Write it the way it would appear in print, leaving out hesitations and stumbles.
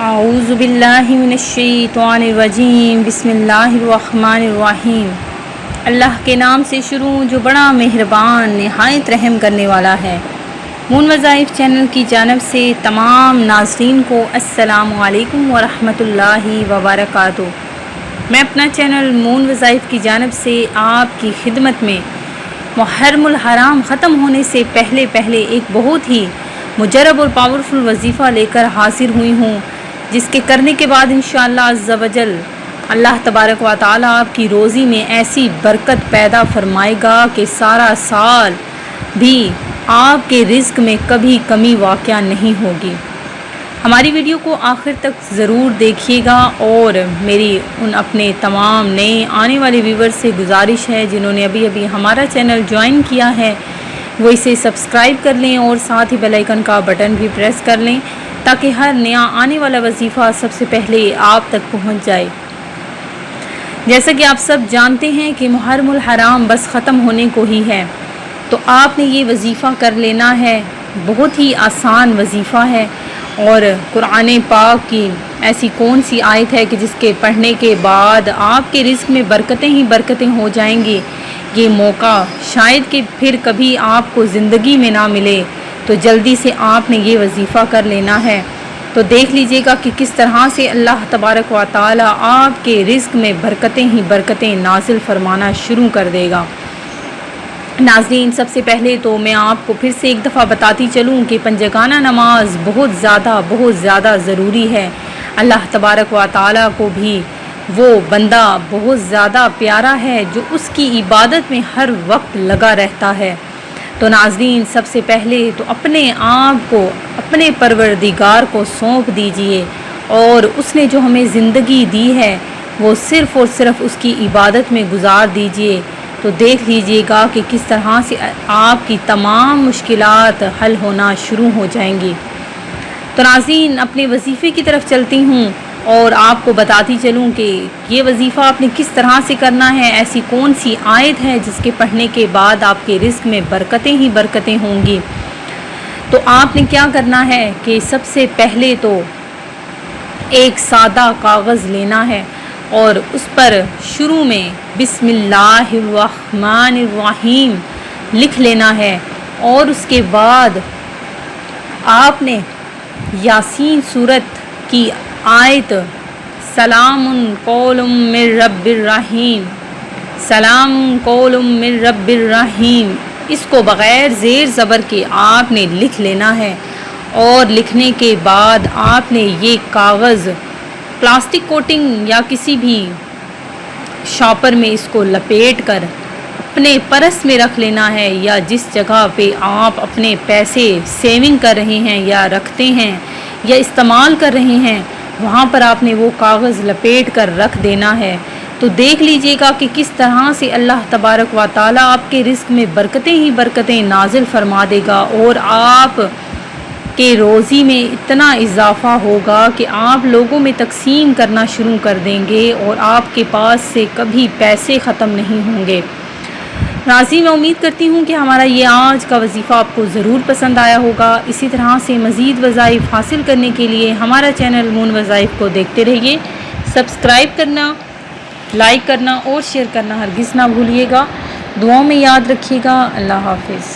اعوذ باللہ من الشیطان الرجیم بسم اللہ الرحمن الرحیم۔ اللہ کے نام سے شروع جو بڑا مہربان نہایت رحم کرنے والا ہے۔ مون وظائف چینل کی جانب سے تمام ناظرین کو السلام علیکم ورحمۃ اللہ وبرکاتہ۔ میں اپنا چینل مون وظائف کی جانب سے آپ کی خدمت میں محرم الحرام ختم ہونے سے پہلے ایک بہت ہی مجرب اور پاورفل وظیفہ لے کر حاضر ہوئی ہوں، جس کے کرنے کے بعد انشاءاللہ عز و جل اللہ تبارک و تعالی آپ کی روزی میں ایسی برکت پیدا فرمائے گا کہ سارا سال بھی آپ کے رزق میں کبھی کمی واقع نہیں ہوگی۔ ہماری ویڈیو کو آخر تک ضرور دیکھیے گا، اور میری ان اپنے تمام نئے آنے والے ویورز سے گزارش ہے جنہوں نے ابھی ہمارا چینل جوائن کیا ہے وہ اسے سبسکرائب کر لیں اور ساتھ ہی بیل آئیکن کا بٹن بھی پریس کر لیں تاکہ ہر نیا آنے والا وظیفہ سب سے پہلے آپ تک پہنچ جائے۔ جیسا کہ آپ سب جانتے ہیں کہ محرم الحرام بس ختم ہونے کو ہی ہے، تو آپ نے یہ وظیفہ کر لینا ہے۔ بہت ہی آسان وظیفہ ہے، اور قرآن پاک کی ایسی کون سی آیت ہے کہ جس کے پڑھنے کے بعد آپ کے رزق میں برکتیں ہی برکتیں ہو جائیں گی۔ یہ موقع شاید کہ پھر کبھی آپ کو زندگی میں نہ ملے، تو جلدی سے آپ نے یہ وظیفہ کر لینا ہے۔ تو دیکھ لیجئے گا کہ کس طرح سے اللہ تبارک و تعالی آپ کے رزق میں برکتیں ہی برکتیں نازل فرمانا شروع کر دے گا۔ ناظرین، سب سے پہلے تو میں آپ کو پھر سے ایک دفعہ بتاتی چلوں کہ پنجگانہ نماز بہت زیادہ ضروری ہے۔ اللہ تبارک و تعالی کو بھی وہ بندہ بہت زیادہ پیارا ہے جو اس کی عبادت میں ہر وقت لگا رہتا ہے۔ تو ناظرین، سب سے پہلے تو اپنے آپ کو اپنے پروردگار کو سونپ دیجئے، اور اس نے جو ہمیں زندگی دی ہے وہ صرف اور صرف اس کی عبادت میں گزار دیجئے۔ تو دیکھ لیجئے گا کہ کس طرح سے آپ کی تمام مشکلات حل ہونا شروع ہو جائیں گی۔ تو ناظرین، اپنے وظیفے کی طرف چلتی ہوں اور آپ کو بتاتی چلوں کہ یہ وظیفہ آپ نے کس طرح سے کرنا ہے۔ ایسی کون سی آیت ہے جس کے پڑھنے کے بعد آپ کے رزق میں برکتیں ہی برکتیں ہوں گی۔ تو آپ نے کیا کرنا ہے کہ سب سے پہلے تو ایک سادہ کاغذ لینا ہے، اور اس پر شروع میں بسم اللہ الرحمن الرحیم لکھ لینا ہے، اور اس کے بعد آپ نے یاسین سورت کی آیت سلام قول من رب الرحیم، سلام قول من رب الرحیم، اس کو بغیر زیر زبر کے آپ نے لکھ لینا ہے۔ اور لکھنے کے بعد آپ نے یہ کاغذ پلاسٹک کوٹنگ یا کسی بھی شاپر میں اس کو لپیٹ کر اپنے پرس میں رکھ لینا ہے، یا جس جگہ پہ آپ اپنے پیسے سیونگ کر رہے ہیں یا رکھتے ہیں یا استعمال کر رہے ہیں وہاں پر آپ نے وہ کاغذ لپیٹ کر رکھ دینا ہے۔ تو دیکھ لیجئے گا کہ کس طرح سے اللہ تبارک و تعالی آپ کے رزق میں برکتیں ہی برکتیں نازل فرما دے گا، اور آپ کے روزی میں اتنا اضافہ ہوگا کہ آپ لوگوں میں تقسیم کرنا شروع کر دیں گے، اور آپ کے پاس سے کبھی پیسے ختم نہیں ہوں گے۔ ناظرین، میں امید کرتی ہوں کہ ہمارا یہ آج کا وظیفہ آپ کو ضرور پسند آیا ہوگا۔ اسی طرح سے مزید وظائف حاصل کرنے کے لیے ہمارا چینل مون وظائف کو دیکھتے رہیے۔ سبسکرائب کرنا، لائک کرنا اور شیئر کرنا ہرگز نہ بھولیے گا۔ دعاؤں میں یاد رکھیے گا۔ اللہ حافظ۔